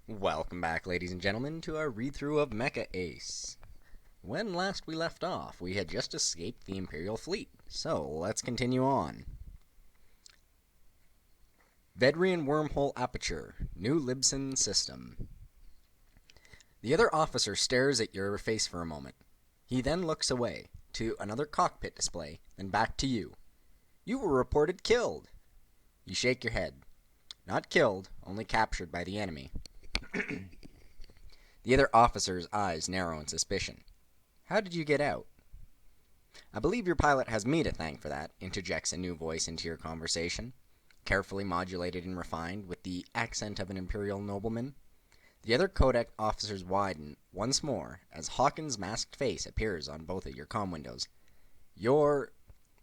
Welcome back, ladies and gentlemen, to our read-through of Mecha Ace. When last we left off, we had just escaped the Imperial fleet, so let's continue on. Vedrian Wormhole Aperture, New Libsyn System. The other officer stares at your face for a moment. He then looks away, to another cockpit display, then back to you. You were reported killed. You shake your head. Not killed, only captured by the enemy. The other officer's eyes narrow in suspicion. How did you get out? I believe your pilot has me to thank for that, interjects a new voice into your conversation, carefully modulated and refined with the accent of an Imperial nobleman. The other Codec officers widen once more as Hawkins' masked face appears on both of your comm windows. You're...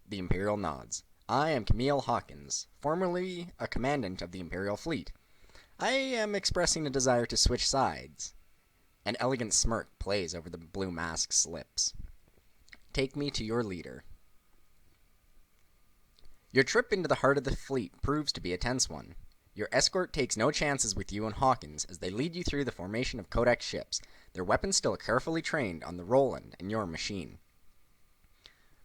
The Imperial nods. I am Camille Hawkins, formerly a commandant of the Imperial fleet. I am expressing a desire to switch sides. An elegant smirk plays over the blue mask's lips. Take me to your leader. Your trip into the heart of the fleet proves to be a tense one. Your escort takes no chances with you and Hawkins as they lead you through the formation of Codex ships, their weapons still carefully trained on the Roland and your machine.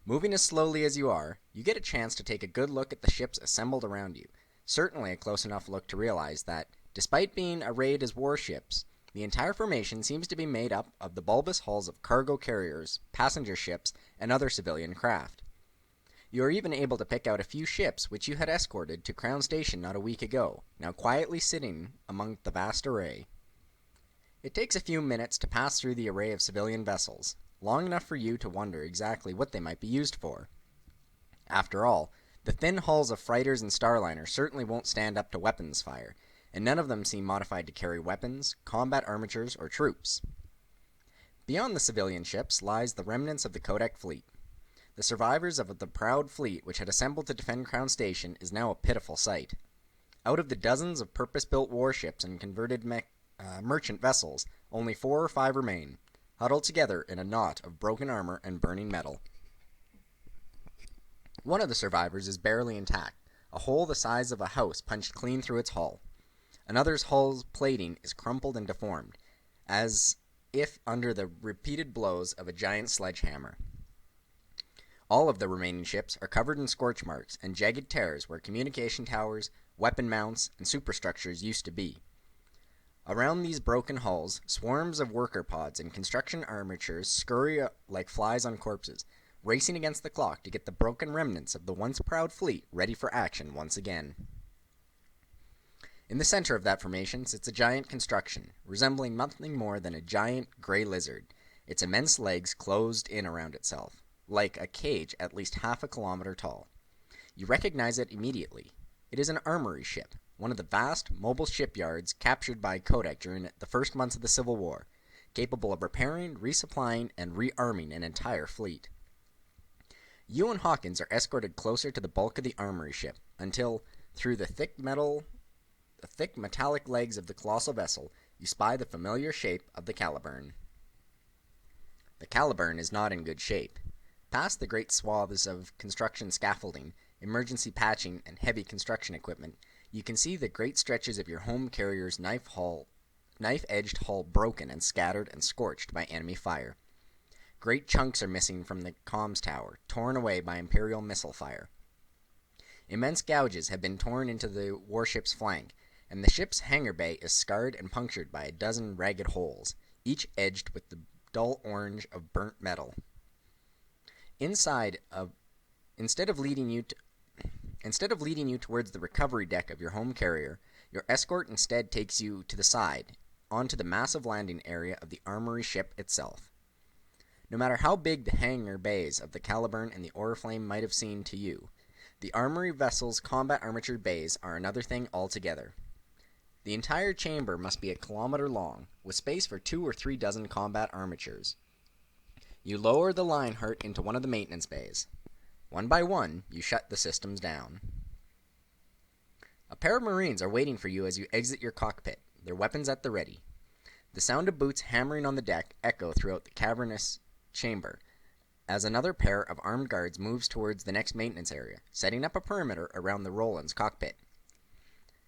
Moving as slowly as you are, you get a chance to take a good look at the ships assembled around you, certainly a close enough look to realize that, despite being arrayed as warships, the entire formation seems to be made up of the bulbous hulls of cargo carriers, passenger ships, and other civilian craft. You are even able to pick out a few ships which you had escorted to Crown Station not a week ago, now quietly sitting among the vast array. It takes a few minutes to pass through the array of civilian vessels, long enough for you to wonder exactly what they might be used for. After all, the thin hulls of freighters and starliners certainly won't stand up to weapons fire, and none of them seem modified to carry weapons, combat armatures, or troops. Beyond the civilian ships lies the remnants of the Codec fleet. The survivors of the proud fleet which had assembled to defend Crown Station is now a pitiful sight. Out of the dozens of purpose-built warships and converted merchant vessels, only 4 or 5 remain, huddled together in a knot of broken armor and burning metal. One of the survivors is barely intact, a hole the size of a house punched clean through its hull. Another's hull's plating is crumpled and deformed, as if under the repeated blows of a giant sledgehammer. All of the remaining ships are covered in scorch marks and jagged tears where communication towers, weapon mounts, and superstructures used to be. Around these broken hulls, swarms of worker pods and construction armatures scurry like flies on corpses, racing against the clock to get the broken remnants of the once proud fleet ready for action once again. In the center of that formation sits a giant construction, resembling nothing more than a giant gray lizard, its immense legs closed in around itself, like a cage at least half a kilometer tall. You recognize it immediately. It is an armory ship, one of the vast, mobile shipyards captured by Codec during the first months of the Civil War, capable of repairing, resupplying, and rearming an entire fleet. You and Hawkins are escorted closer to the bulk of the armory ship, until, through the thick metallic legs of the colossal vessel, you spy the familiar shape of the Caliburn. The Caliburn is not in good shape. Past the great swaths of construction scaffolding, emergency patching, and heavy construction equipment, you can see the great stretches of your home carrier's knife-edged hull broken and scattered and scorched by enemy fire. Great chunks are missing from the comms tower, torn away by Imperial missile fire. Immense gouges have been torn into the warship's flank, and the ship's hangar bay is scarred and punctured by a dozen ragged holes, each edged with the dull orange of burnt metal. Instead of leading you towards the recovery deck of your home carrier, your escort instead takes you to the side, onto the massive landing area of the armory ship itself. No matter how big the hangar bays of the Caliburn and the Oriflame might have seemed to you, the armory vessel's combat armature bays are another thing altogether. The entire chamber must be a kilometer long, with space for 2 or 3 dozen combat armatures. You lower the Lionheart into one of the maintenance bays. One by one, you shut the systems down. A pair of Marines are waiting for you as you exit your cockpit, their weapons at the ready. The sound of boots hammering on the deck echo throughout the cavernous chamber, as another pair of armed guards moves towards the next maintenance area, setting up a perimeter around the Roland's cockpit.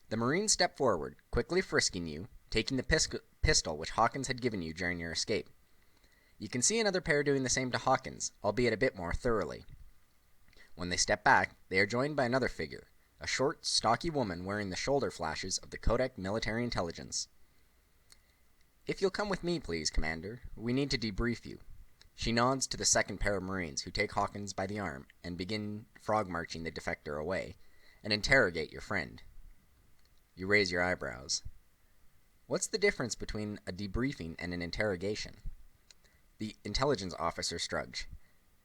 The Marines step forward, quickly frisking you, taking the pistol which Hawkins had given you during your escape. You can see another pair doing the same to Hawkins, albeit a bit more thoroughly. When they step back, they are joined by another figure, a short, stocky woman wearing the shoulder flashes of the Kodak military intelligence. "If you'll come with me, please, Commander. We need to debrief you." She nods to the second pair of Marines, who take Hawkins by the arm and begin frog-marching the defector away, and interrogate your friend. You raise your eyebrows. What's the difference between a debriefing and an interrogation? The intelligence officer shrugs.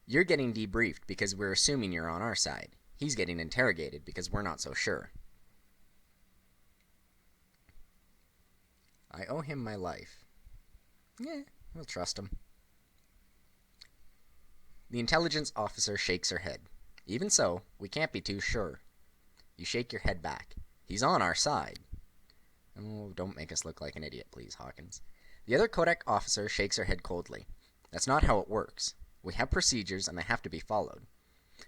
You're getting debriefed because we're assuming you're on our side. He's getting interrogated because we're not so sure. I owe him my life. Yeah, we'll trust him. The intelligence officer shakes her head. Even so, we can't be too sure. You shake your head back. He's on our side. Oh, don't make us look like an idiot, please, Hawkins. The other Kodak officer shakes her head coldly. That's not how it works. We have procedures, and they have to be followed.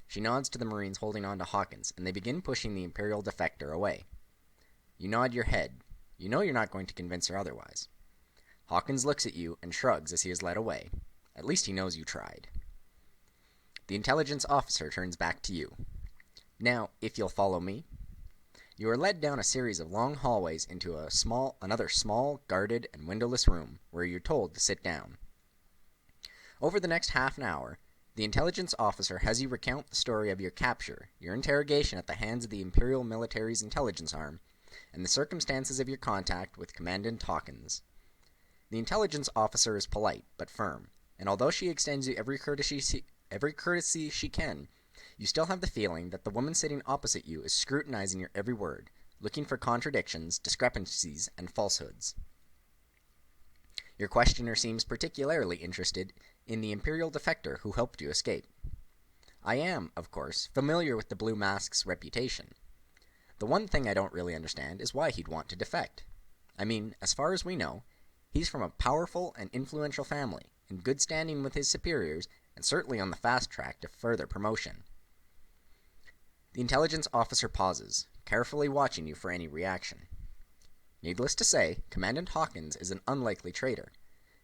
She nods to the Marines holding on to Hawkins, and they begin pushing the Imperial defector away. You nod your head. You know you're not going to convince her otherwise. Hawkins looks at you and shrugs as he is led away. At least he knows you tried. The intelligence officer turns back to you. Now, if you'll follow me. You are led down a series of long hallways into another small, guarded, and windowless room, where you're told to sit down. Over the next half an hour, the intelligence officer has you recount the story of your capture, your interrogation at the hands of the Imperial military's intelligence arm, and the circumstances of your contact with Commandant Hawkins. The intelligence officer is polite, but firm, and although she extends you every courtesy she can, you still have the feeling that the woman sitting opposite you is scrutinizing your every word, looking for contradictions, discrepancies, and falsehoods. Your questioner seems particularly interested in the Imperial defector who helped you escape. I am, of course, familiar with the Blue Mask's reputation. The one thing I don't really understand is why he'd want to defect. I mean, as far as we know, he's from a powerful and influential family, in good standing with his superiors, and certainly on the fast track to further promotion. The intelligence officer pauses, carefully watching you for any reaction. Needless to say, Commandant Hawkins is an unlikely traitor.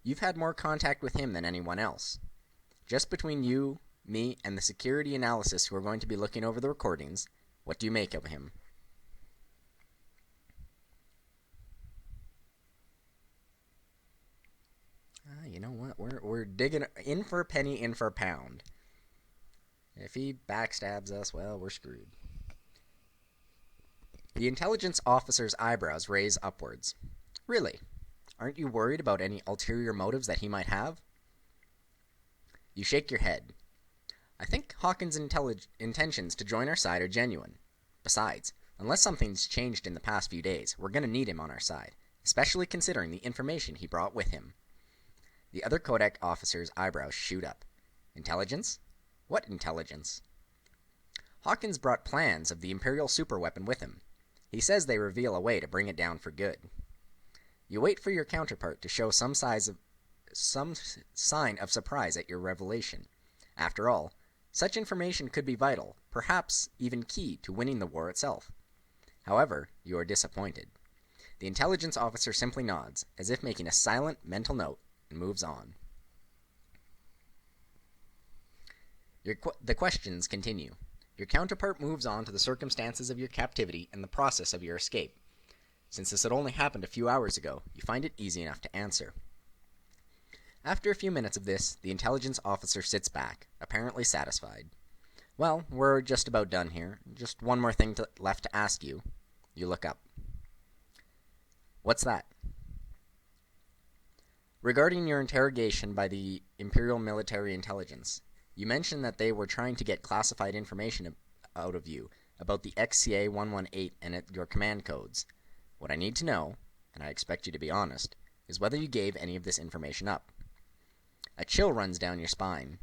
You've had more contact with him than anyone else. Just between you, me, and the security analysts who are going to be looking over the recordings, what do you make of him? You know what? We're digging in for a penny, in for a pound. If he backstabs us, well, we're screwed. The intelligence officer's eyebrows raise upwards. Really? Aren't you worried about any ulterior motives that he might have? You shake your head. I think Hawkins' intentions to join our side are genuine. Besides, unless something's changed in the past few days, we're going to need him on our side, especially considering the information he brought with him. The other Kodak officer's eyebrows shoot up. Intelligence? What intelligence? Hawkins brought plans of the Imperial superweapon with him. He says they reveal a way to bring it down for good. You wait for your counterpart to show some sign of surprise at your revelation. After all, such information could be vital, perhaps even key to winning the war itself. However, you are disappointed. The intelligence officer simply nods, as if making a silent mental note, and moves on. The questions continue. Your counterpart moves on to the circumstances of your captivity and the process of your escape. Since this had only happened a few hours ago, you find it easy enough to answer. After a few minutes of this, the intelligence officer sits back, apparently satisfied. Well, we're just about done here. Just one more thing left to ask you. You look up. What's that? Regarding your interrogation by the Imperial Military Intelligence, you mentioned that they were trying to get classified information out of you about the XCA-118 and your command codes. What I need to know, and I expect you to be honest, is whether you gave any of this information up. A chill runs down your spine.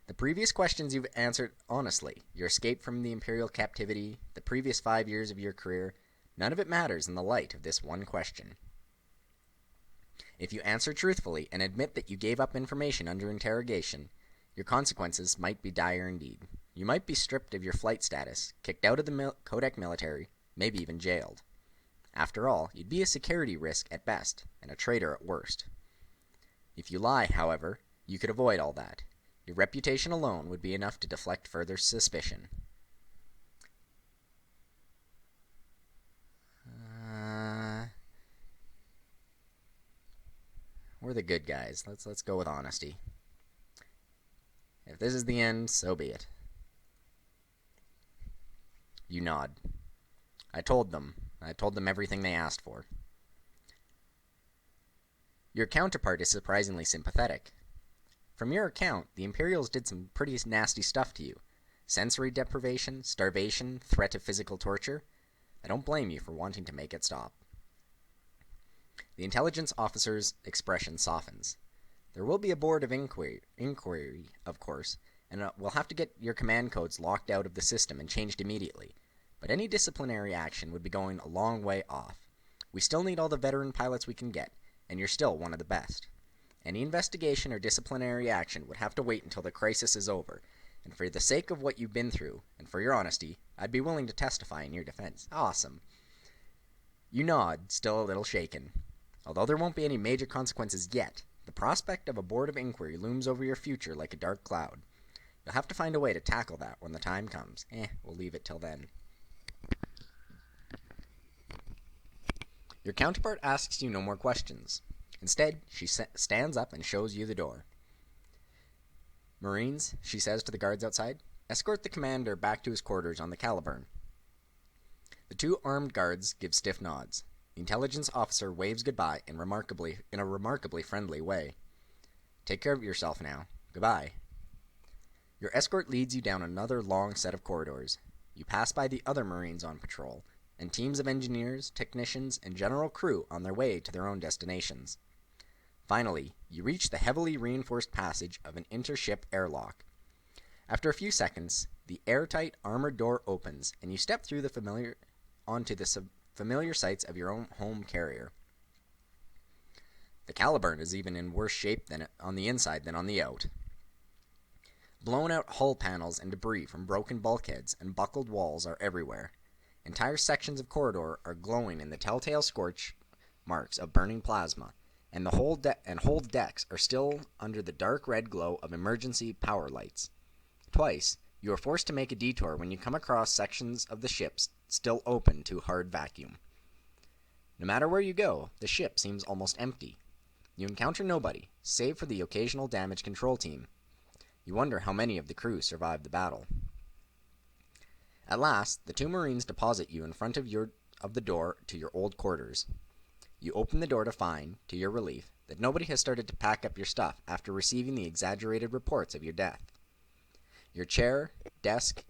The previous questions you've answered honestly, your escape from the Imperial captivity, the previous 5 years of your career, none of it matters in the light of this one question. If you answer truthfully and admit that you gave up information under interrogation, your consequences might be dire indeed. You might be stripped of your flight status, kicked out of the Kodak military, maybe even jailed. After all, you'd be a security risk at best, and a traitor at worst. If you lie, however, you could avoid all that. Your reputation alone would be enough to deflect further suspicion. We're the good guys. Let's go with honesty. If this is the end, so be it. You nod. I told them everything they asked for. Your counterpart is surprisingly sympathetic. From your account, the Imperials did some pretty nasty stuff to you. Sensory deprivation, starvation, threat of physical torture. I don't blame you for wanting to make it stop. The intelligence officer's expression softens. There will be a board of inquiry, of course, and we'll have to get your command codes locked out of the system and changed immediately. But any disciplinary action would be going a long way off. We still need all the veteran pilots we can get, and you're still one of the best. Any investigation or disciplinary action would have to wait until the crisis is over, and for the sake of what you've been through, and for your honesty, I'd be willing to testify in your defense. Awesome. You nod, still a little shaken. Although there won't be any major consequences yet, the prospect of a board of inquiry looms over your future like a dark cloud. You'll have to find a way to tackle that when the time comes. We'll leave it till then. Your counterpart asks you no more questions. Instead, she stands up and shows you the door. Marines, she says to the guards outside, escort the commander back to his quarters on the Caliburn. The two armed guards give stiff nods. The intelligence officer waves goodbye in a remarkably friendly way. Take care of yourself now. Goodbye. Your escort leads you down another long set of corridors. You pass by the other Marines on patrol, and teams of engineers, technicians, and general crew on their way to their own destinations. Finally, you reach the heavily reinforced passage of an intership airlock. After a few seconds, the airtight armored door opens, and you step through onto the familiar sights of your own home carrier. The Caliburn is even in worse shape on the inside than on the out. Blown out hull panels and debris from broken bulkheads and buckled walls are everywhere. Entire sections of corridor are glowing in the telltale scorch marks of burning plasma, and the whole decks are still under the dark red glow of emergency power lights. Twice, you are forced to make a detour when you come across sections of the ships still open to hard vacuum. No matter where you go, the ship seems almost empty. You encounter nobody, save for the occasional damage control team. You wonder how many of the crew survived the battle. At last, the two Marines deposit you in front of the door to your old quarters. You open the door to find, to your relief, that nobody has started to pack up your stuff after receiving the exaggerated reports of your death. Your chair, desk,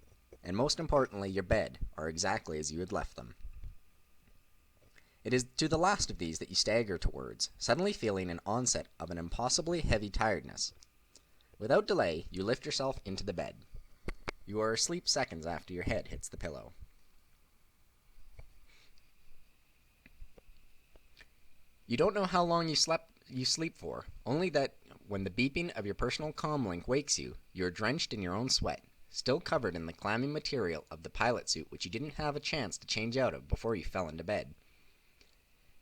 and most importantly, your bed are exactly as you had left them. It is to the last of these that you stagger towards, suddenly feeling an onset of an impossibly heavy tiredness. Without delay, you lift yourself into the bed. You are asleep seconds after your head hits the pillow. You don't know how long you sleep for, only that when the beeping of your personal comm link wakes you, you are drenched in your own sweat, still covered in the clammy material of the pilot suit which you didn't have a chance to change out of before you fell into bed.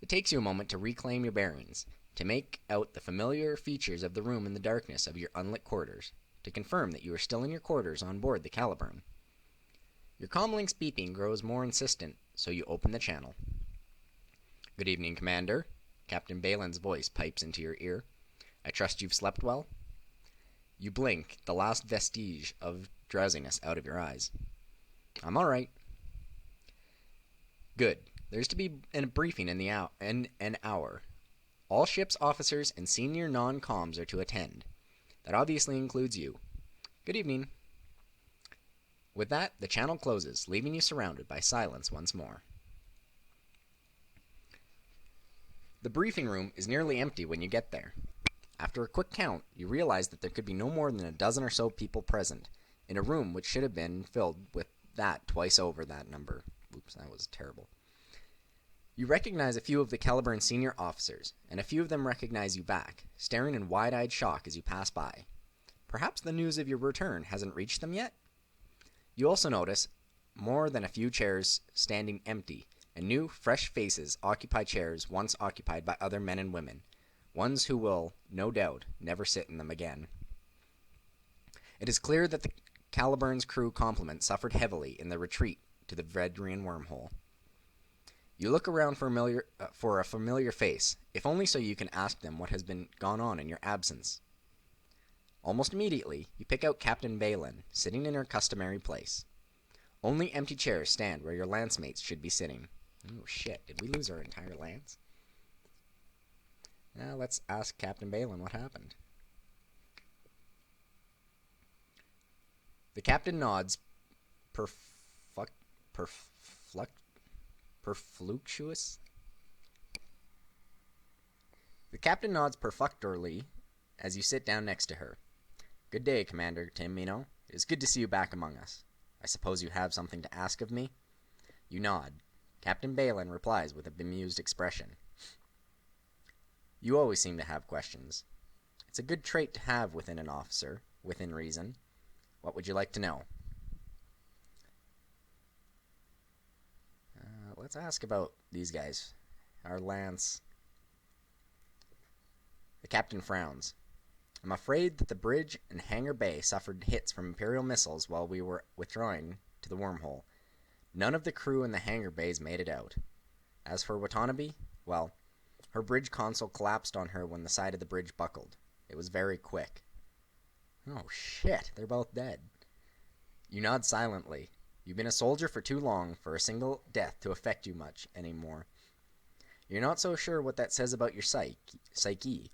It takes you a moment to reclaim your bearings, to make out the familiar features of the room in the darkness of your unlit quarters, to confirm that you are still in your quarters on board the Caliburn. Your comlink's beeping grows more insistent, so you open the channel. "Good evening, Commander," Captain Balin's voice pipes into your ear. "I trust you've slept well?" You blink, the last vestige of drowsiness out of your eyes. "I'm all right." "Good. There's to be a briefing in an hour. All ship's officers and senior non-coms are to attend. That obviously includes you. Good evening." With that, the channel closes, leaving you surrounded by silence once more. The briefing room is nearly empty when you get there. After a quick count, you realize that there could be no more than a dozen or so people present, in a room which should have been filled with that twice over that number. Oops, that was terrible. You recognize a few of the Caliburn senior officers, and a few of them recognize you back, staring in wide-eyed shock as you pass by. Perhaps the news of your return hasn't reached them yet? You also notice more than a few chairs standing empty, and new, fresh faces occupy chairs once occupied by other men and women, ones who will, no doubt, never sit in them again. It is clear that the Caliburn's crew complement suffered heavily in the retreat to the Vedrian wormhole. You look around for a familiar face, if only so you can ask them what has been gone on in your absence. Almost immediately, you pick out Captain Balin, sitting in her customary place. Only empty chairs stand where your lance mates should be sitting. Oh shit, did we lose our entire lance? Now let's ask Captain Balin what happened. The captain nods perfluctuous. The captain nods perfunctorily as you sit down next to her. Good day, Commander Timino. It is good to see you back among us. I suppose you have something to ask of me? You nod. Captain Balin replies with a bemused expression. You always seem to have questions. It's a good trait to have within an officer, within reason. What would you like to know? Let's ask about these guys. Our lance. The captain frowns. I'm afraid that the bridge and hangar bay suffered hits from Imperial missiles while we were withdrawing to the wormhole. None of the crew in the hangar bays made it out. As for Watanabe, well, her bridge console collapsed on her when the side of the bridge buckled. It was very quick. Oh shit, they're both dead. You nod silently. You've been a soldier for too long for a single death to affect you much anymore. You're not so sure what that says about your psyche,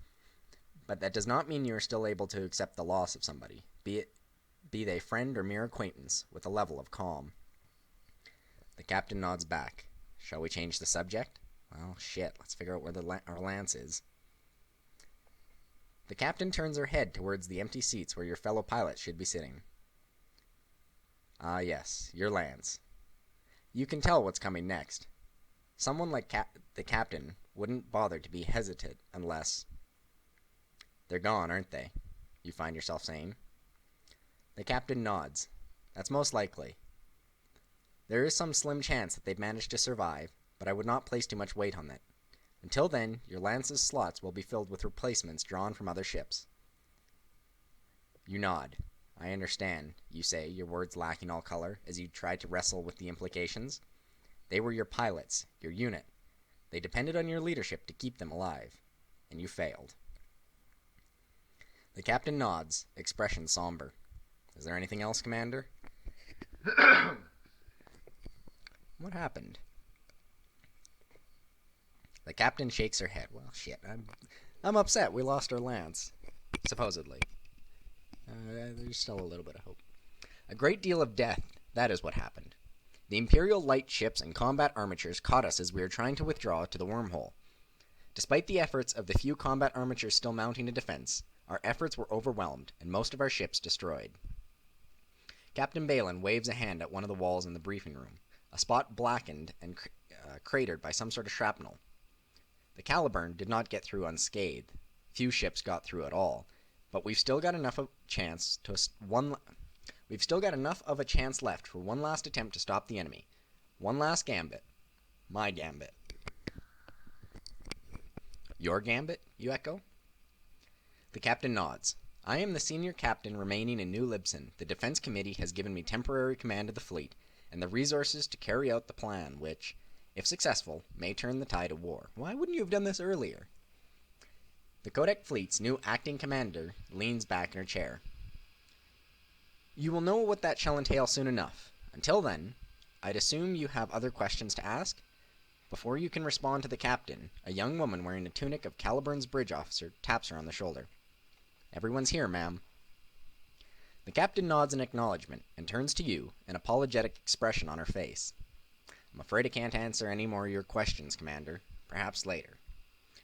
but that does not mean you are still able to accept the loss of somebody, be they friend or mere acquaintance, with a level of calm. The captain nods back. Shall we change the subject? Well, shit, let's figure out where our lance is. The captain turns her head towards the empty seats where your fellow pilots should be sitting. Ah, yes, your lance. You can tell what's coming next. Someone like the captain wouldn't bother to be hesitant unless... They're gone, aren't they? You find yourself saying. The captain nods. That's most likely. There is some slim chance that they've managed to survive, but I would not place too much weight on that. Until then, your lance's slots will be filled with replacements drawn from other ships. You nod. I understand, you say, your words lacking all color, as you try to wrestle with the implications. They were your pilots, your unit. They depended on your leadership to keep them alive. And you failed. The captain nods, expression somber. Is there anything else, Commander? What happened? The captain shakes her head. Well, shit, I'm upset. We lost our lance. Supposedly. There's still a little bit of hope. A great deal of death, that is what happened. The Imperial light ships and combat armatures caught us as we were trying to withdraw to the wormhole. Despite the efforts of the few combat armatures still mounting a defense, our efforts were overwhelmed and most of our ships destroyed. Captain Balin waves a hand at one of the walls in the briefing room, a spot blackened and cratered by some sort of shrapnel. The Caliburn did not get through unscathed. Few ships got through at all, but we've still got enough of a chance left for one last attempt to stop the enemy. One last gambit. My gambit. Your gambit, you echo? The captain nods. I am the senior captain remaining in New Libsyn. The Defense Committee has given me temporary command of the fleet and the resources to carry out the plan which, if successful, may turn the tide of war. Why wouldn't you have done this earlier? The Kodak Fleet's new acting commander leans back in her chair. You will know what that shall entail soon enough. Until then, I'd assume you have other questions to ask? Before you can respond to the captain, a young woman wearing a tunic of Caliburn's bridge officer taps her on the shoulder. Everyone's here, ma'am. The captain nods in acknowledgement and turns to you, an apologetic expression on her face. I'm afraid I can't answer any more of your questions, Commander. Perhaps later.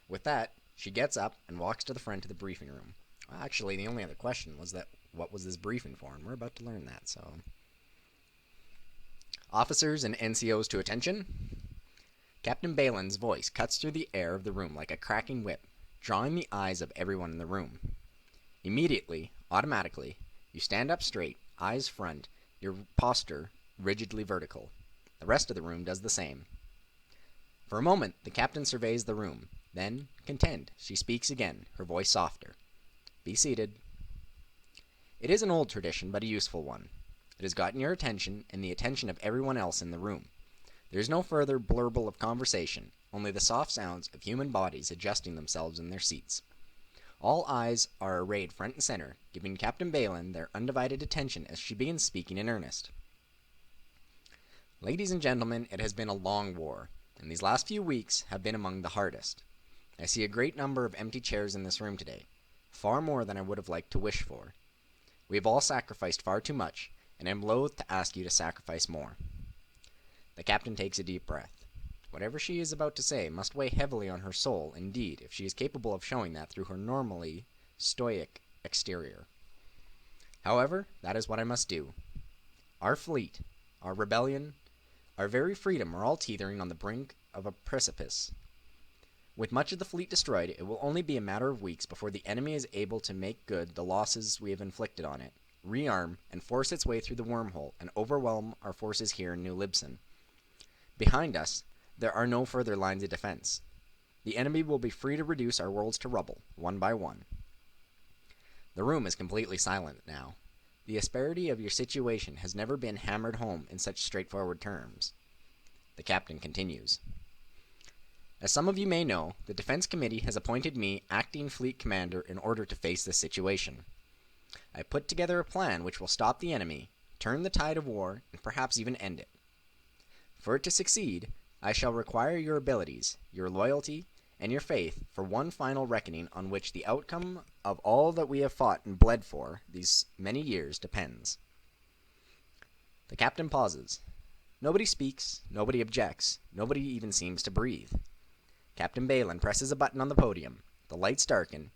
With that, she gets up and walks to the front of the briefing room. Actually, the only other question was that what was this briefing for, and we're about to learn that, so... Officers and NCOs to attention. Captain Balin's voice cuts through the air of the room like a cracking whip, drawing the eyes of everyone in the room. Immediately, automatically, you stand up straight, eyes front, your posture rigidly vertical. The rest of the room does the same. For a moment, the captain surveys the room. Then, content, she speaks again, her voice softer. Be seated. It is an old tradition, but a useful one. It has gotten your attention and the attention of everyone else in the room. There is no further blurble of conversation, only the soft sounds of human bodies adjusting themselves in their seats. All eyes are arrayed front and center, giving Captain Balin their undivided attention as she begins speaking in earnest. Ladies and gentlemen, it has been a long war, and these last few weeks have been among the hardest. I see a great number of empty chairs in this room today, far more than I would have liked to wish for. We have all sacrificed far too much, and I am loath to ask you to sacrifice more. The captain takes a deep breath. Whatever she is about to say must weigh heavily on her soul, indeed, if she is capable of showing that through her normally stoic exterior. However, that is what I must do. Our fleet, our rebellion, our very freedom are all teetering on the brink of a precipice. With much of the fleet destroyed, it will only be a matter of weeks before the enemy is able to make good the losses we have inflicted on it, rearm, and force its way through the wormhole and overwhelm our forces here in New Libsyn. Behind us, there are no further lines of defense. The enemy will be free to reduce our worlds to rubble, one by one. The room is completely silent now. The asperity of your situation has never been hammered home in such straightforward terms. The captain continues. As some of you may know, the Defense Committee has appointed me acting fleet commander in order to face this situation. I put together a plan which will stop the enemy, turn the tide of war, and perhaps even end it. For it to succeed, I shall require your abilities, your loyalty, and your faith for one final reckoning on which the outcome of all that we have fought and bled for these many years depends. The captain pauses. Nobody speaks, nobody objects, nobody even seems to breathe. Captain Balin presses a button on the podium, the lights darken,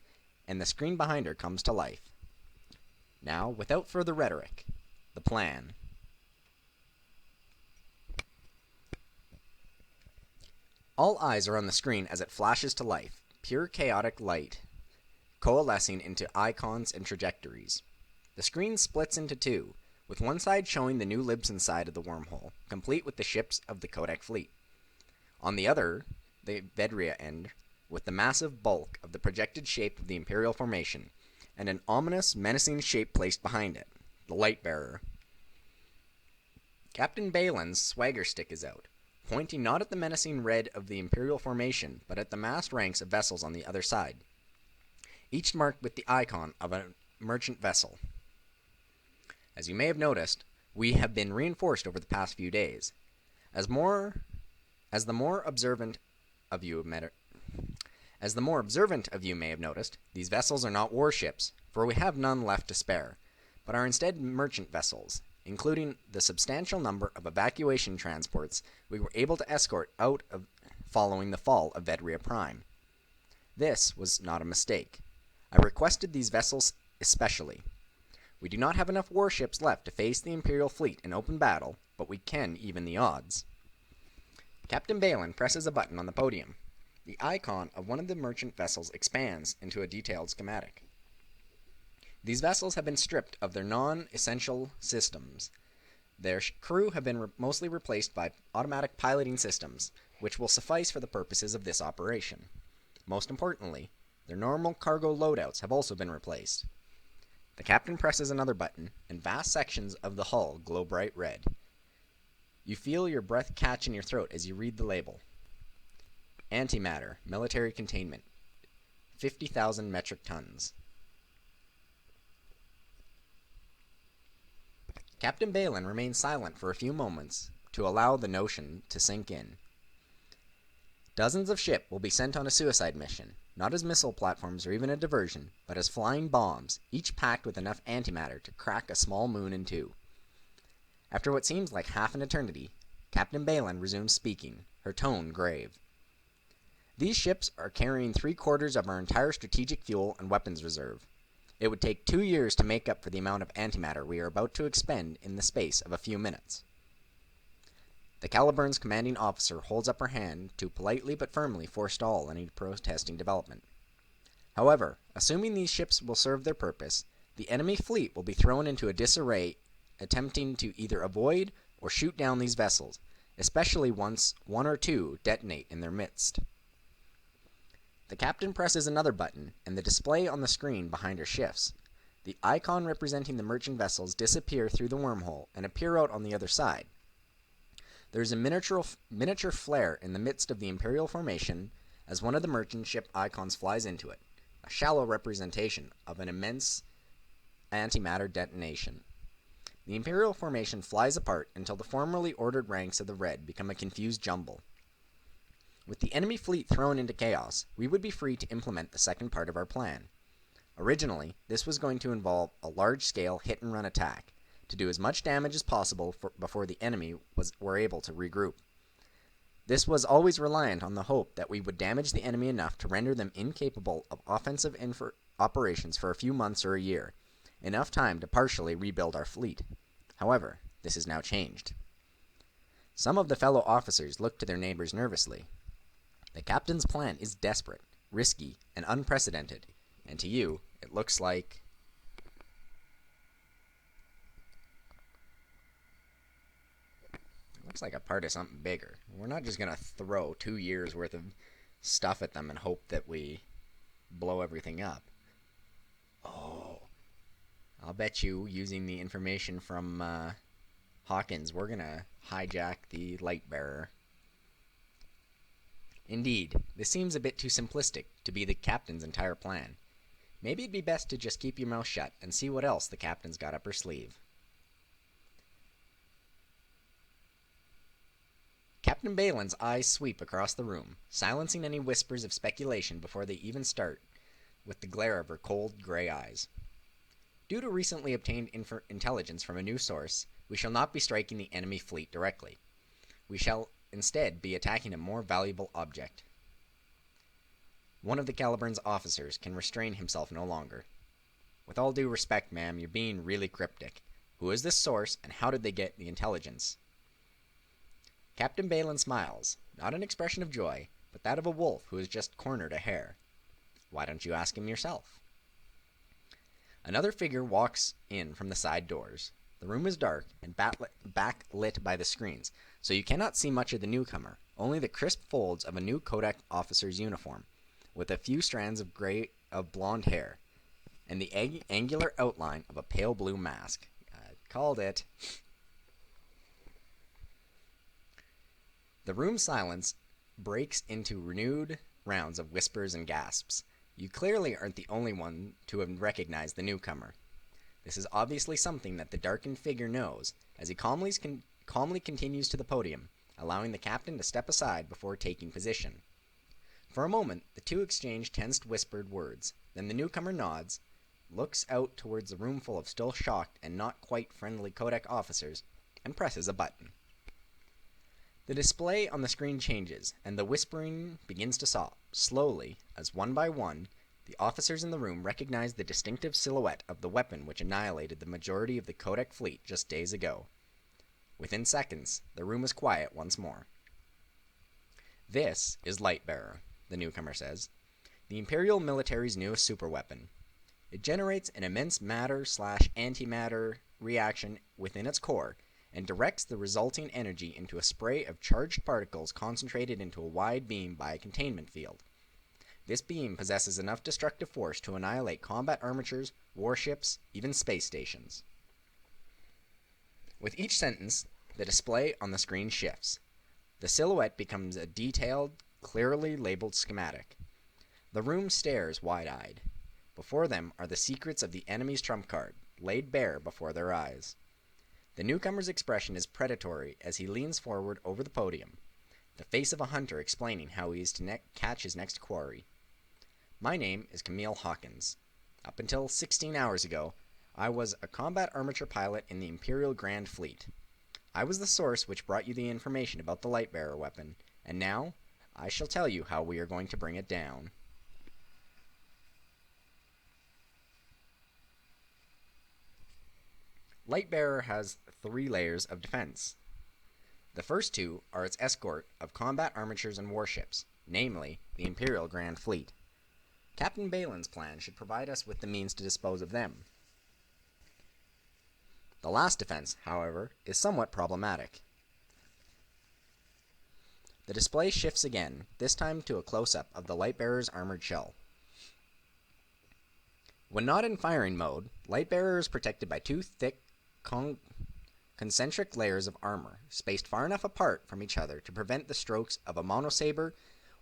and the screen behind her comes to life. Now, without further rhetoric, the plan. All eyes are on the screen as it flashes to life, pure chaotic light, coalescing into icons and trajectories. The screen splits into two, with one side showing the New Libsyn side of the wormhole, complete with the ships of the Codex fleet. On the other, the Vedria end, with the massive bulk of the projected shape of the Imperial formation, and an ominous, menacing shape placed behind it, the Lightbearer. Captain Balin's swagger stick is out, pointing not at the menacing red of the Imperial formation, but at the massed ranks of vessels on the other side, each marked with the icon of a merchant vessel. As you may have noticed, we have been reinforced over the past few days. As the more observant of you may have noticed, these vessels are not warships, for we have none left to spare, but are instead merchant vessels, including the substantial number of evacuation transports we were able to escort out of following the fall of Vedria Prime. This was not a mistake. I requested these vessels especially. We do not have enough warships left to face the Imperial fleet in open battle, but we can even the odds. Captain Balin presses a button on the podium. The icon of one of the merchant vessels expands into a detailed schematic. These vessels have been stripped of their non-essential systems. Their crew have been mostly replaced by automatic piloting systems, which will suffice for the purposes of this operation. Most importantly, their normal cargo loadouts have also been replaced. The captain presses another button, and vast sections of the hull glow bright red. You feel your breath catch in your throat as you read the label. Antimatter, military containment, 50,000 metric tons. Captain Balin remains silent for a few moments to allow the notion to sink in. Dozens of ships will be sent on a suicide mission, not as missile platforms or even a diversion, but as flying bombs, each packed with enough antimatter to crack a small moon in two. After what seems like half an eternity, Captain Balin resumes speaking, her tone grave. These ships are carrying 3/4 of our entire strategic fuel and weapons reserve. It would take 2 years to make up for the amount of antimatter we are about to expend in the space of a few minutes. The Caliburn's commanding officer holds up her hand to politely but firmly forestall any protesting development. However, assuming these ships will serve their purpose, the enemy fleet will be thrown into a disarray attempting to either avoid or shoot down these vessels, especially once one or two detonate in their midst. The captain presses another button, and the display on the screen behind her shifts. The icon representing the merchant vessels disappear through the wormhole and appear out on the other side. There is a miniature flare in the midst of the Imperial formation as one of the merchant ship icons flies into it, a shallow representation of an immense antimatter detonation. The Imperial formation flies apart until the formerly ordered ranks of the Red become a confused jumble. With the enemy fleet thrown into chaos, we would be free to implement the second part of our plan. Originally, this was going to involve a large-scale hit-and-run attack, to do as much damage as possible before the enemy were able to regroup. This was always reliant on the hope that we would damage the enemy enough to render them incapable of offensive operations for a few months or a year, enough time to partially rebuild our fleet. However, this has now changed. Some of the fellow officers looked to their neighbors nervously. The captain's plan is desperate, risky, and unprecedented, and to you, it looks like a part of something bigger. We're not just going to throw 2 years worth of stuff at them and hope that we blow everything up. Oh, I'll bet you, using the information from Hawkins, we're going to hijack the Lightbearer. Indeed, this seems a bit too simplistic to be the captain's entire plan. Maybe it'd be best to just keep your mouth shut and see what else the captain's got up her sleeve. Captain Balin's eyes sweep across the room, silencing any whispers of speculation before they even start, with the glare of her cold, gray eyes. Due to recently obtained intelligence from a new source, we shall not be striking the enemy fleet directly. We shall instead be attacking a more valuable object. One of the Caliburn's officers can restrain himself no longer. With all due respect, ma'am, you're being really cryptic. Who is this source, and how did they get the intelligence? Captain Balin smiles, not an expression of joy, but that of a wolf who has just cornered a hare. Why don't you ask him yourself? Another figure walks in from the side doors. The room is dark and backlit by the screens, so you cannot see much of the newcomer, only the crisp folds of a new Kodak officer's uniform, with a few strands of blonde hair, and the angular outline of a pale blue mask. Called it. The room's silence breaks into renewed rounds of whispers and gasps. You clearly aren't the only one to have recognized the newcomer. This is obviously something that the darkened figure knows, as he calmly continues to the podium, allowing the captain to step aside before taking position. For a moment, the two exchange tensed whispered words. Then the newcomer nods, looks out towards the room full of still shocked and not quite friendly Kodak officers, and presses a button. The display on the screen changes, and the whispering begins to stop, slowly, as one by one, the officers in the room recognize the distinctive silhouette of the weapon which annihilated the majority of the Kodak fleet just days ago. Within seconds, the room is quiet once more. This is Lightbearer, the newcomer says, the Imperial military's newest superweapon. It generates an immense matter/antimatter reaction within its core, and directs the resulting energy into a spray of charged particles concentrated into a wide beam by a containment field. This beam possesses enough destructive force to annihilate combat armatures, warships, even space stations. With each sentence, the display on the screen shifts. The silhouette becomes a detailed, clearly labeled schematic. The room stares wide-eyed. Before them are the secrets of the enemy's trump card, laid bare before their eyes. The newcomer's expression is predatory as he leans forward over the podium, the face of a hunter explaining how he is to catch his next quarry. My name is Camille Hawkins. Up until 16 hours ago, I was a combat armature pilot in the Imperial Grand Fleet. I was the source which brought you the information about the Lightbearer weapon, and now I shall tell you how we are going to bring it down. Lightbearer has 3 layers of defense. The first 2 are its escort of combat armatures and warships, namely the Imperial Grand Fleet. Captain Balin's plan should provide us with the means to dispose of them. The last defense, however, is somewhat problematic. The display shifts again, this time to a close-up of the Lightbearer's armored shell. When not in firing mode, Lightbearer is protected by two thick, concentric layers of armor, spaced far enough apart from each other to prevent the strokes of a monosaber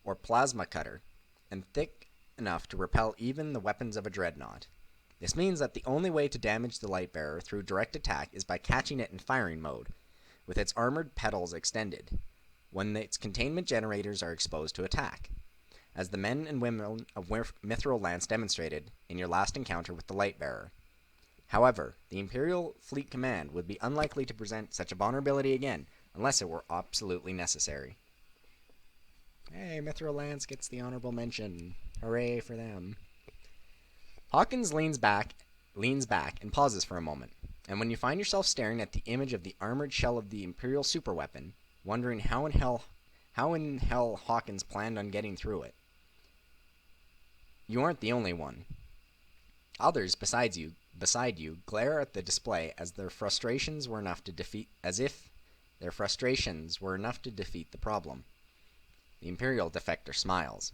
or plasma cutter, and thick enough to repel even the weapons of a dreadnought. This means that the only way to damage the Lightbearer through direct attack is by catching it in firing mode, with its armored petals extended, when its containment generators are exposed to attack, as the men and women of Mithril Lance demonstrated in your last encounter with the Lightbearer. However, the Imperial Fleet Command would be unlikely to present such a vulnerability again, unless it were absolutely necessary. Hey, Mithril Lance gets the honorable mention. Hooray for them. Hawkins leans back and pauses for a moment, and when you find yourself staring at the image of the armored shell of the Imperial superweapon, wondering how in hell Hawkins planned on getting through it, you aren't the only one. Others beside you glare at the display as if their frustrations were enough to defeat the problem. The Imperial defector smiles.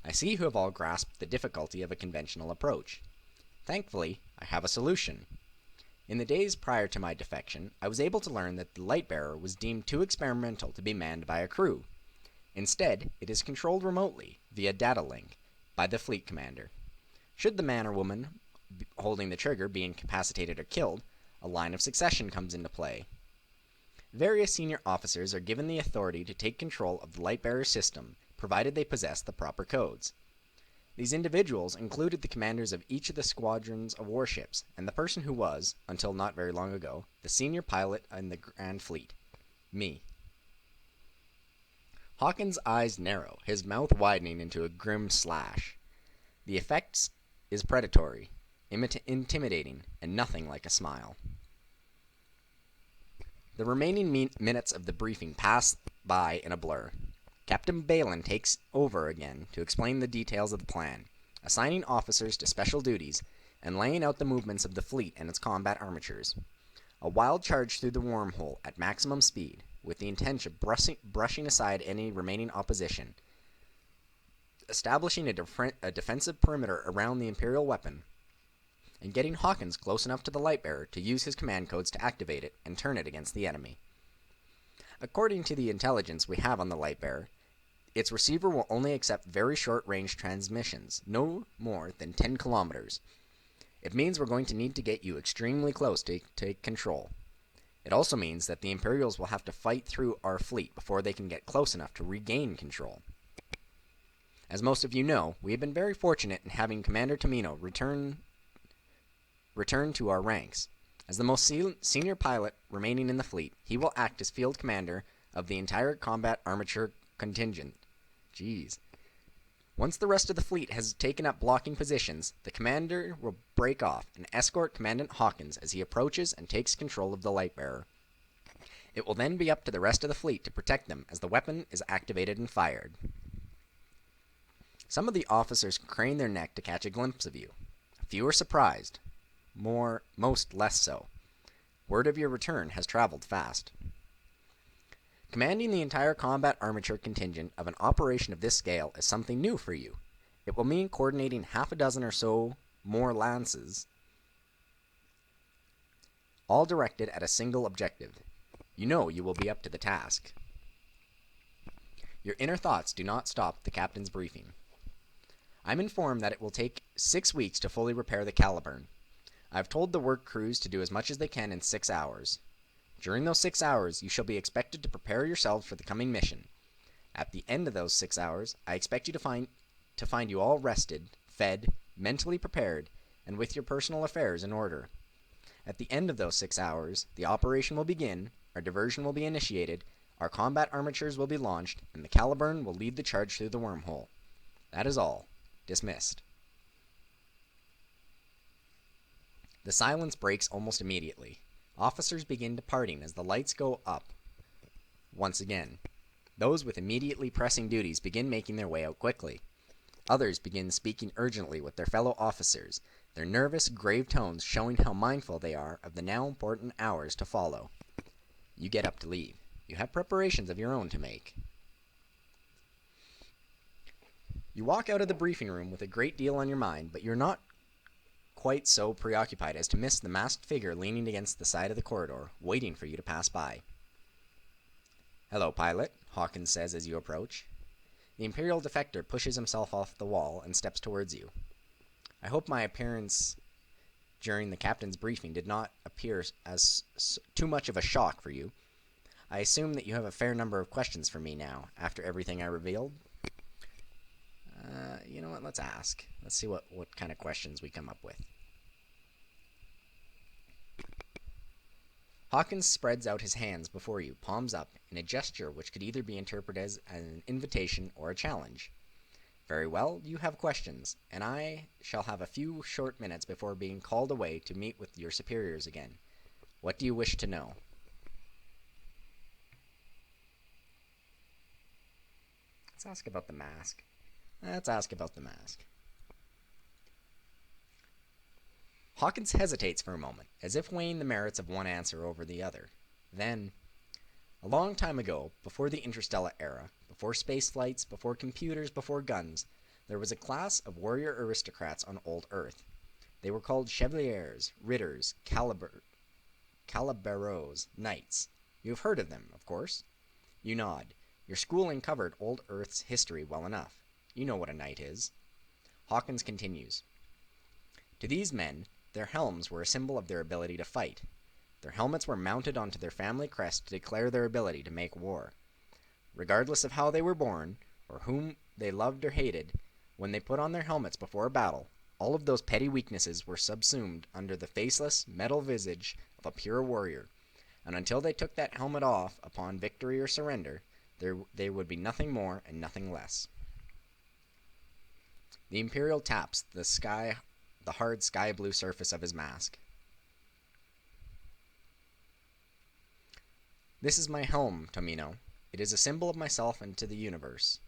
I see you have all grasped the difficulty of a conventional approach. Thankfully, I have a solution. In the days prior to my defection, I was able to learn that the Lightbearer was deemed too experimental to be manned by a crew. Instead, it is controlled remotely, via data link, by the fleet commander. Should the man or woman holding the trigger be incapacitated or killed, a line of succession comes into play. Various senior officers are given the authority to take control of the Lightbearer system, provided they possess the proper codes. These individuals included the commanders of each of the squadrons of warships, and the person who was, until not very long ago, the senior pilot in the Grand Fleet. Me. Hawkins' eyes narrow, his mouth widening into a grim slash. The effect is predatory, intimidating, and nothing like a smile. The remaining minutes of the briefing pass by in a blur. Captain Balin takes over again to explain the details of the plan, assigning officers to special duties, and laying out the movements of the fleet and its combat armatures. A wild charge through the wormhole at maximum speed, with the intent of brushing aside any remaining opposition, establishing a defensive perimeter around the Imperial weapon, and getting Hawkins close enough to the Lightbearer to use his command codes to activate it and turn it against the enemy. According to the intelligence we have on the Lightbearer, its receiver will only accept very short-range transmissions, no more than 10 kilometers. It means we're going to need to get you extremely close to take control. It also means that the Imperials will have to fight through our fleet before they can get close enough to regain control. As most of you know, we have been very fortunate in having Commander Tamino return to our ranks. As the most senior pilot remaining in the fleet, he will act as field commander of the entire combat armature contingent. Once the rest of the fleet has taken up blocking positions, the commander will break off and escort Commandant Hawkins as he approaches and takes control of the Lightbearer. It will then be up to the rest of the fleet to protect them as the weapon is activated and fired. Some of the officers crane their neck to catch a glimpse of you. A few are surprised. Most less so. Word of your return has traveled fast. Commanding the entire combat armature contingent of an operation of this scale is something new for you. It will mean coordinating half a dozen or so more lances, all directed at a single objective. You know you will be up to the task. Your inner thoughts do not stop the captain's briefing. I'm informed that it will take 6 weeks to fully repair the Caliburn. I've told the work crews to do as much as they can in 6 hours. During those 6 hours, you shall be expected to prepare yourselves for the coming mission. At the end of those 6 hours, I expect you to find you all rested, fed, mentally prepared, and with your personal affairs in order. At the end of those 6 hours, the operation will begin, our diversion will be initiated, our combat armatures will be launched, and the Caliburn will lead the charge through the wormhole. That is all. Dismissed. The silence breaks almost immediately. Officers begin departing as the lights go up. Once again, those with immediately pressing duties begin making their way out quickly. Others begin speaking urgently with their fellow officers, their nervous, grave tones showing how mindful they are of the now important hours to follow. You get up to leave. You have preparations of your own to make. You walk out of the briefing room with a great deal on your mind, but you're not quite so preoccupied as to miss the masked figure leaning against the side of the corridor, waiting for you to pass by. "Hello, pilot," Hawkins says as you approach. The Imperial defector pushes himself off the wall and steps towards you. "I hope my appearance during the captain's briefing did not appear as too much of a shock for you. I assume that you have a fair number of questions for me now, after everything I revealed." You know what, let's ask. Let's see what kind of questions we come up with. Hawkins spreads out his hands before you, palms up, in a gesture which could either be interpreted as an invitation or a challenge. "Very well, you have questions, and I shall have a few short minutes before being called away to meet with your superiors again. What do you wish to know?" Let's ask about the mask. Hawkins hesitates for a moment, as if weighing the merits of one answer over the other. Then, "A long time ago, before the interstellar era, before space flights, before computers, before guns, there was a class of warrior aristocrats on old Earth. They were called chevaliers, ritters, calaberos, knights. You have heard of them, of course?" You nod. Your schooling covered old Earth's history well enough. You know what a knight is. Hawkins continues. "To these men, their helms were a symbol of their ability to fight. Their helmets were mounted onto their family crest to declare their ability to make war. Regardless of how they were born, or whom they loved or hated, when they put on their helmets before a battle, all of those petty weaknesses were subsumed under the faceless, metal visage of a pure warrior, and until they took that helmet off upon victory or surrender, there would be nothing more and nothing less." The Imperial taps the hard sky blue surface of his mask. "This is my helm, Tomino. It is a symbol of myself and to the universe.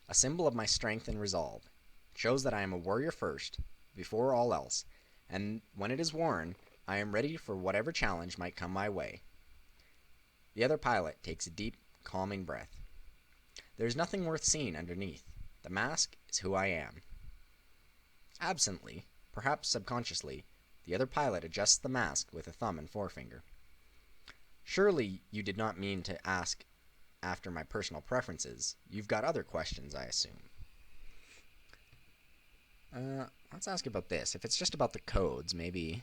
A symbol of my strength and resolve. It shows that I am a warrior first, before all else, and when it is worn, I am ready for whatever challenge might come my way." The other pilot takes a deep, calming breath. "There is nothing worth seeing underneath. The mask is who I am." Absently, perhaps subconsciously, the other pilot adjusts the mask with a thumb and forefinger. "Surely you did not mean to ask after my personal preferences. You've got other questions, I assume." Let's ask about this. If it's just about the codes, maybe.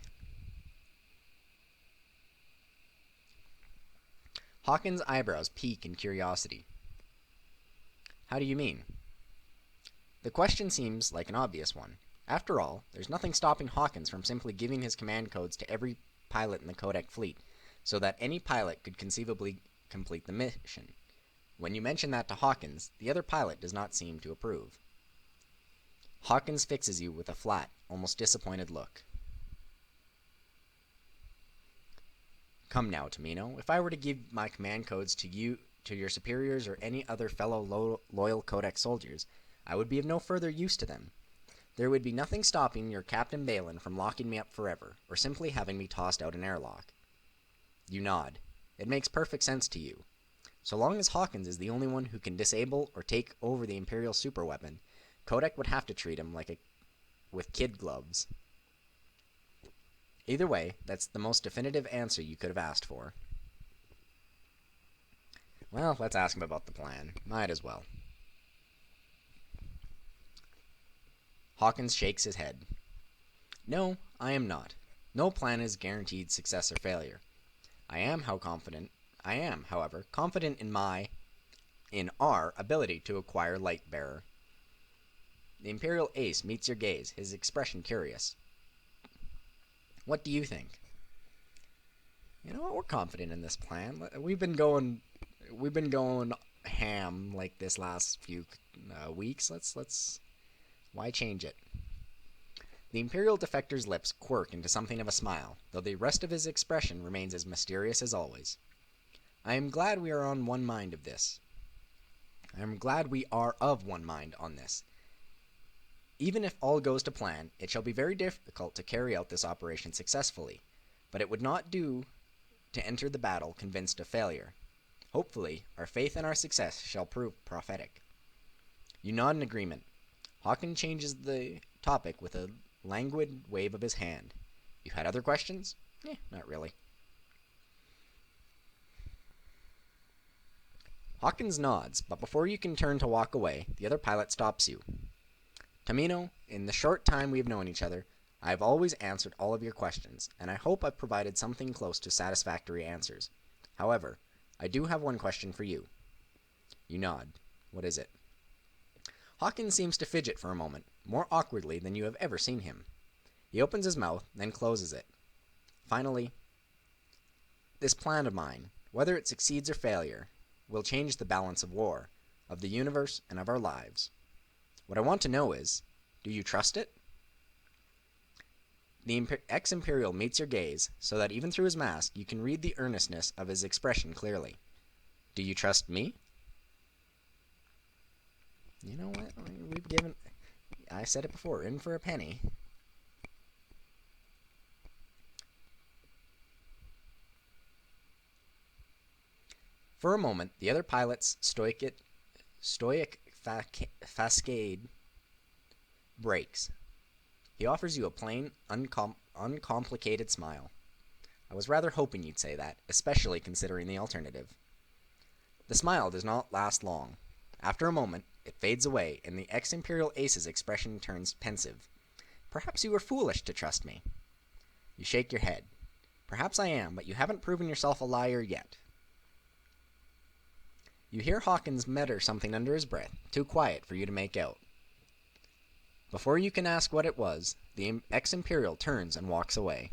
Hawkins' eyebrows peak in curiosity. "How do you mean?" The question seems like an obvious one. After all, there's nothing stopping Hawkins from simply giving his command codes to every pilot in the Codec fleet, so that any pilot could conceivably complete the mission. When you mention that to Hawkins, the other pilot does not seem to approve. Hawkins fixes you with a flat, almost disappointed look. "Come now, Tomino, if I were to give my command codes to you, to your superiors, or any other fellow loyal Codec soldiers, I would be of no further use to them. There would be nothing stopping your Captain Balin from locking me up forever, or simply having me tossed out an airlock." You nod. It makes perfect sense to you. So long as Hawkins is the only one who can disable or take over the Imperial superweapon, Codec would have to treat him with kid gloves. Either way, that's the most definitive answer you could have asked for. Well, let's ask him about the plan. Might as well. Hawkins shakes his head. "No, I am not. No plan is guaranteed success or failure. I am, however, confident in our ability to acquire Lightbearer." The Imperial ace meets your gaze, his expression curious. "What do you think?" "You know what? We're confident in this plan. We've been going ham like this last few weeks. Why change it?" The Imperial defector's lips quirk into something of a smile, though the rest of his expression remains as mysterious as always. "I am glad we are of one mind on this. Even if all goes to plan, it shall be very difficult to carry out this operation successfully, but it would not do to enter the battle convinced of failure. Hopefully, our faith in our success shall prove prophetic." You nod in agreement. Hawkins changes the topic with a languid wave of his hand. You had other questions? Not really. Hawkins nods, but before you can turn to walk away, the other pilot stops you. Tamino, in the short time we have known each other, I have always answered all of your questions, and I hope I've provided something close to satisfactory answers. However, I do have one question for you. You nod. What is it? Hawkins seems to fidget for a moment, more awkwardly than you have ever seen him. He opens his mouth, then closes it. Finally, this plan of mine, whether it succeeds or failure, will change the balance of war, of the universe, and of our lives. What I want to know is, do you trust it? The ex-Imperial meets your gaze, so that even through his mask you can read the earnestness of his expression clearly. Do you trust me? You know what? I said it before, in for a penny. For a moment, the other pilot's stoic facade breaks. He offers you a plain, uncomplicated smile. I was rather hoping you'd say that, especially considering the alternative. The smile does not last long. After a moment, it fades away, and the ex-Imperial Ace's expression turns pensive. Perhaps you were foolish to trust me. You shake your head. Perhaps I am, but you haven't proven yourself a liar yet. You hear Hawkins mutter something under his breath, too quiet for you to make out. Before you can ask what it was, the ex-Imperial turns and walks away.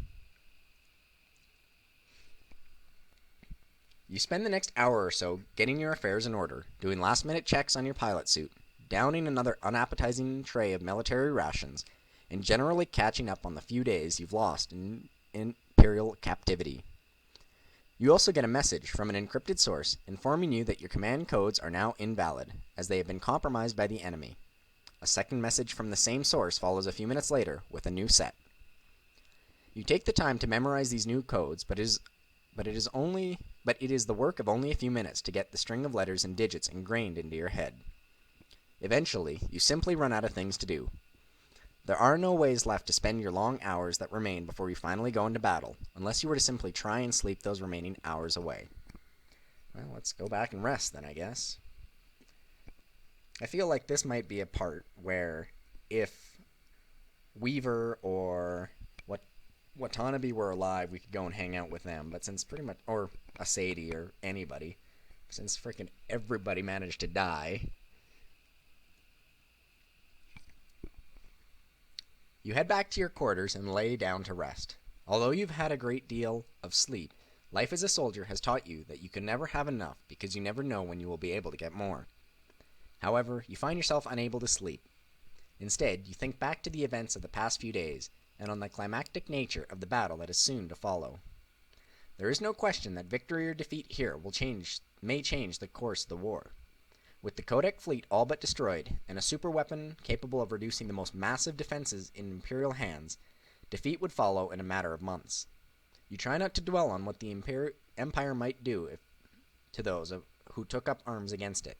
You spend the next hour or so getting your affairs in order, doing last-minute checks on your pilot suit, downing another unappetizing tray of military rations, and generally catching up on the few days you've lost in Imperial captivity. You also get a message from an encrypted source informing you that your command codes are now invalid, as they have been compromised by the enemy. A second message from the same source follows a few minutes later with a new set. You take the time to memorize these new codes, but it is the work of only a few minutes to get the string of letters and digits ingrained into your head. Eventually, you simply run out of things to do. There are no ways left to spend your long hours that remain before you finally go into battle, unless you were to simply try and sleep those remaining hours away. Well, let's go back and rest then, I guess. I feel like this might be a part where if Weaver or Watanabe were alive, we could go and hang out with them, but since pretty much, or a Sadie or anybody, since freaking everybody managed to die, you head back to your quarters and lay down to rest. Although you've had a great deal of sleep, life as a soldier has taught you that you can never have enough because you never know when you will be able to get more. However, you find yourself unable to sleep. Instead, you think back to the events of the past few days and on the climactic nature of the battle that is soon to follow. There is no question that victory or defeat here may change the course of the war. With the Codex fleet all but destroyed, and a superweapon capable of reducing the most massive defenses in Imperial hands, defeat would follow in a matter of months. You try not to dwell on what the Empire might do to those who took up arms against it.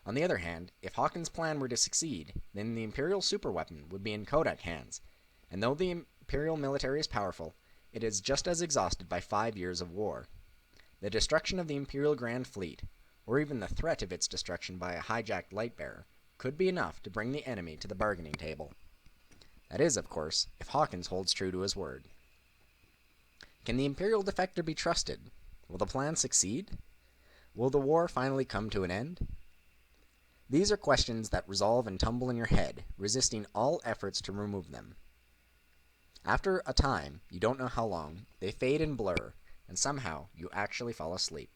On the other hand, if Hawkins' plan were to succeed, then the Imperial superweapon would be in Codex hands, and though the Imperial military is powerful, it is just as exhausted by 5 years of war. The destruction of the Imperial Grand Fleet, or even the threat of its destruction by a hijacked Lightbearer, could be enough to bring the enemy to the bargaining table. That is, of course, if Hawkins holds true to his word. Can the Imperial defector be trusted? Will the plan succeed? Will the war finally come to an end? These are questions that resolve and tumble in your head, resisting all efforts to remove them. After a time, you don't know how long, they fade and blur, and somehow you actually fall asleep.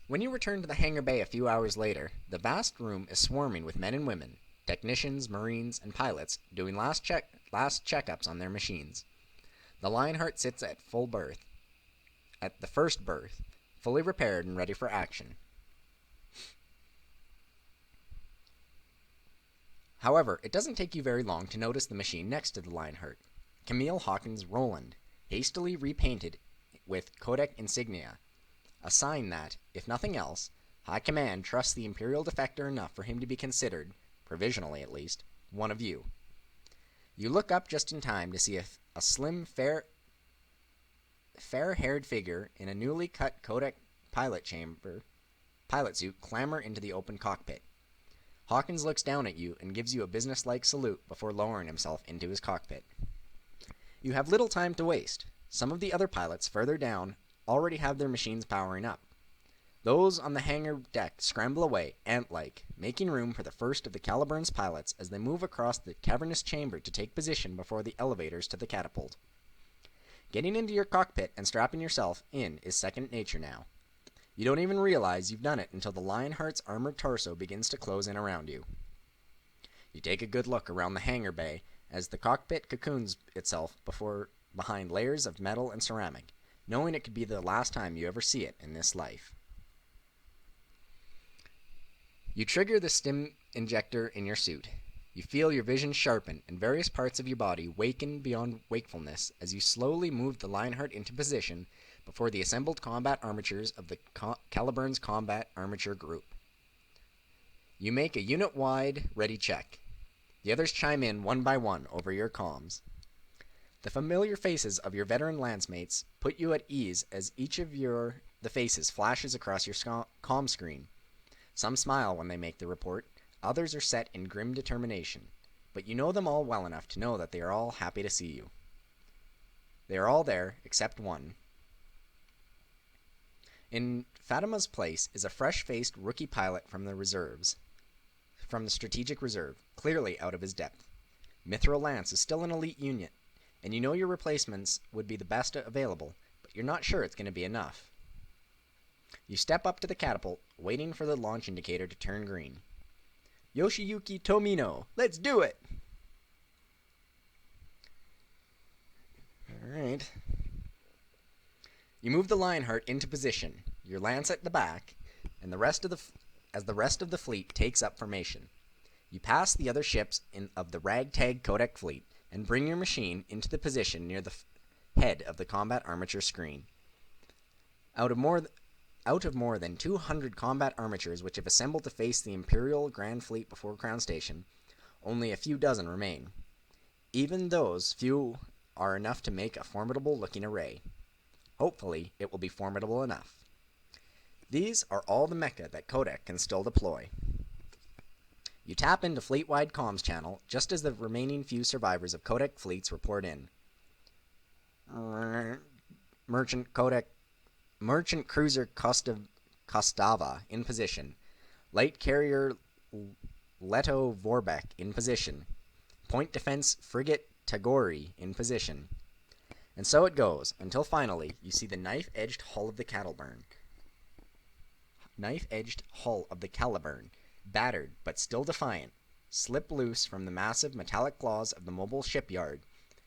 When you return to the hangar bay a few hours later, the vast room is swarming with men and women, technicians, marines, and pilots doing last checkups on their machines. The Lionheart sits at the first berth, fully repaired and ready for action. However, it doesn't take you very long to notice the machine next to the Lionheart, Camille Hawkins' Roland, hastily repainted with Codex insignia, a sign that, if nothing else, High Command trusts the Imperial defector enough for him to be considered, provisionally at least, one of you. You look up just in time to see a slim, fair-haired figure in a newly cut Kodak pilot suit clamber into the open cockpit. Hawkins looks down at you and gives you a businesslike salute before lowering himself into his cockpit. You have little time to waste. Some of the other pilots further down already have their machines powering up. Those on the hangar deck scramble away, ant-like, making room for the first of the Caliburn's pilots as they move across the cavernous chamber to take position before the elevators to the catapult. Getting into your cockpit and strapping yourself in is second nature now. You don't even realize you've done it until the Lionheart's armored torso begins to close in around you. You take a good look around the hangar bay as the cockpit cocoons itself behind layers of metal and ceramic, knowing it could be the last time you ever see it in this life. You trigger the stim injector in your suit. You feel your vision sharpen and various parts of your body waken beyond wakefulness as you slowly move the Lionheart into position before the assembled combat armatures of the Caliburn's Combat Armature Group. You make a unit-wide ready check. The others chime in one by one over your comms. The familiar faces of your veteran lancemates put you at ease as each of the faces flashes across your comm screen. Some smile when they make the report, others are set in grim determination, but you know them all well enough to know that they are all happy to see you. They are all there, except one. In Fatima's place is a fresh-faced rookie pilot from the Strategic Reserve, clearly out of his depth. Mithril Lance is still an elite unit, and you know your replacements would be the best available, but you're not sure it's going to be enough. You step up to the catapult, waiting for the launch indicator to turn green. Yoshiyuki Tomino, let's do it! Alright. You move the Lionheart into position, your lance at the back, and the rest of the fleet takes up formation. You pass the other ships of the ragtag Kodak fleet and bring your machine into the position near the head of the combat armature screen. Out of more than 200 combat armatures which have assembled to face the Imperial Grand Fleet before Crown Station, only a few dozen remain. Even those few are enough to make a formidable-looking array. Hopefully, it will be formidable enough. These are all the mecha that Kodak can still deploy. You tap into fleet-wide comms channel just as the remaining few survivors of Kodak fleets report in. Merchant Cruiser Kostava in position. Light Carrier Leto Vorbeck in position. Point Defense Frigate Tagori in position. And so it goes, until finally you see the knife-edged hull of the Caliburn, battered but still defiant, slip loose from the massive metallic claws of the mobile shipyard,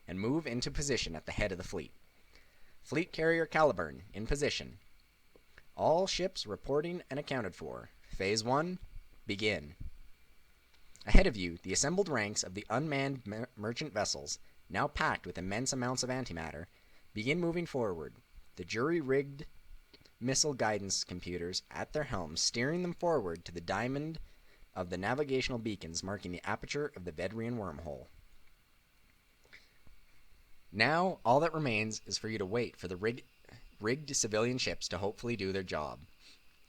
and move into position at the head of the fleet. Fleet Carrier Caliburn in position. All ships reporting and accounted for. Phase 1, begin. Ahead of you, the assembled ranks of the unmanned merchant vessels, now packed with immense amounts of antimatter, begin moving forward, the jury-rigged missile guidance computers at their helms steering them forward to the diamond of the navigational beacons marking the aperture of the Vedrian wormhole. Now, all that remains is for you to wait for the rigged civilian ships to hopefully do their job.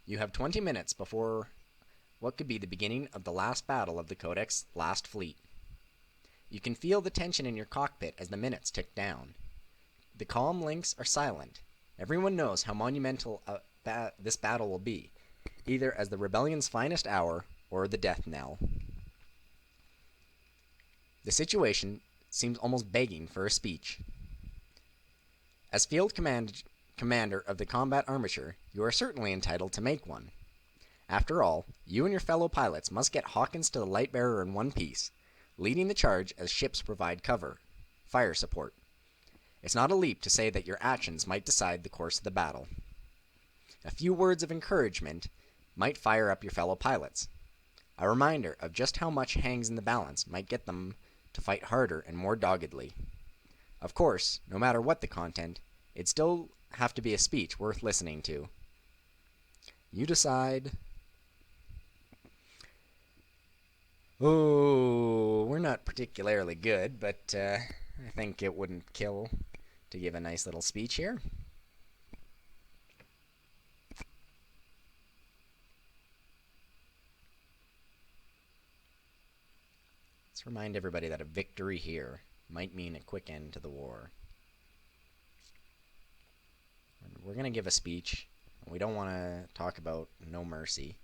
You have 20 minutes before what could be the beginning of the last battle of the Kodak's last fleet. You can feel the tension in your cockpit as the minutes tick down. The comm links are silent. Everyone knows how monumental this battle will be, either as the rebellion's finest hour or the death knell. The situation seems almost begging for a speech. As field commander of the combat armature, you are certainly entitled to make one. After all, you and your fellow pilots must get Hawkins to the Lightbearer in one piece, leading the charge as ships provide fire support. It's not a leap to say that your actions might decide the course of the battle. A few words of encouragement might fire up your fellow pilots. A reminder of just how much hangs in the balance might get them to fight harder and more doggedly. Of course, no matter what the content, it'd still have to be a speech worth listening to. You decide Oh, we're not particularly good, but I think it wouldn't kill to give a nice little speech here. Let's remind everybody that a victory here might mean a quick end to the war. We're going to give a speech. We don't want to talk about no mercy.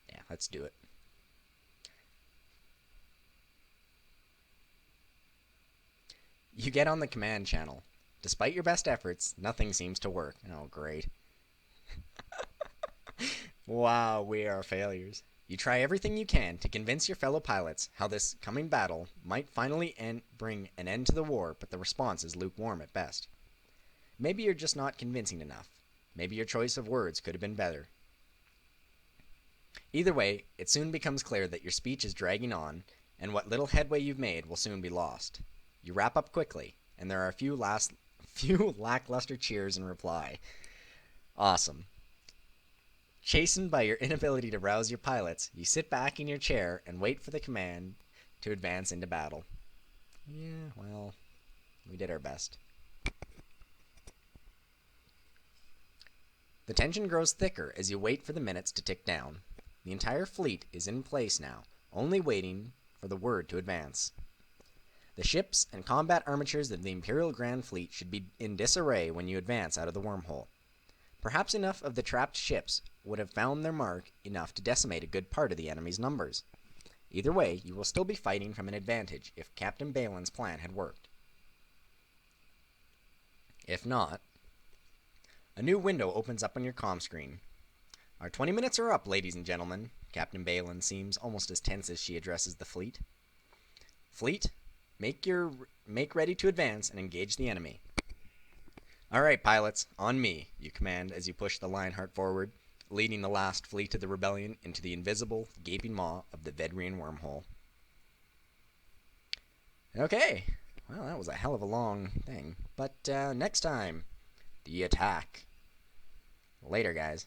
Yeah, let's do it. You get on the command channel. Despite your best efforts, nothing seems to work. Oh, great. Wow, we are failures. You try everything you can to convince your fellow pilots how this coming battle might finally bring an end to the war, but the response is lukewarm at best. Maybe you're just not convincing enough. Maybe your choice of words could have been better. Either way, it soon becomes clear that your speech is dragging on, and what little headway you've made will soon be lost. You wrap up quickly, and there are a few lackluster cheers in reply. Awesome. Chastened by your inability to rouse your pilots, you sit back in your chair and wait for the command to advance into battle. Yeah, well, we did our best. The tension grows thicker as you wait for the minutes to tick down. The entire fleet is in place now, only waiting for the word to advance. The ships and combat armatures of the Imperial Grand Fleet should be in disarray when you advance out of the wormhole. Perhaps enough of the trapped ships would have found their mark enough to decimate a good part of the enemy's numbers. Either way, you will still be fighting from an advantage if Captain Balin's plan had worked. If not, a new window opens up on your comm screen. Our 20 minutes are up, ladies and gentlemen. Captain Balin seems almost as tense as she addresses the fleet. Fleet, make ready to advance and engage the enemy. All right, pilots, on me, you command as you push the Lionheart forward, leading the last fleet of the rebellion into the invisible, gaping maw of the Vedrian wormhole. Okay, well, that was a hell of a long thing. But next time, the attack. Later, guys.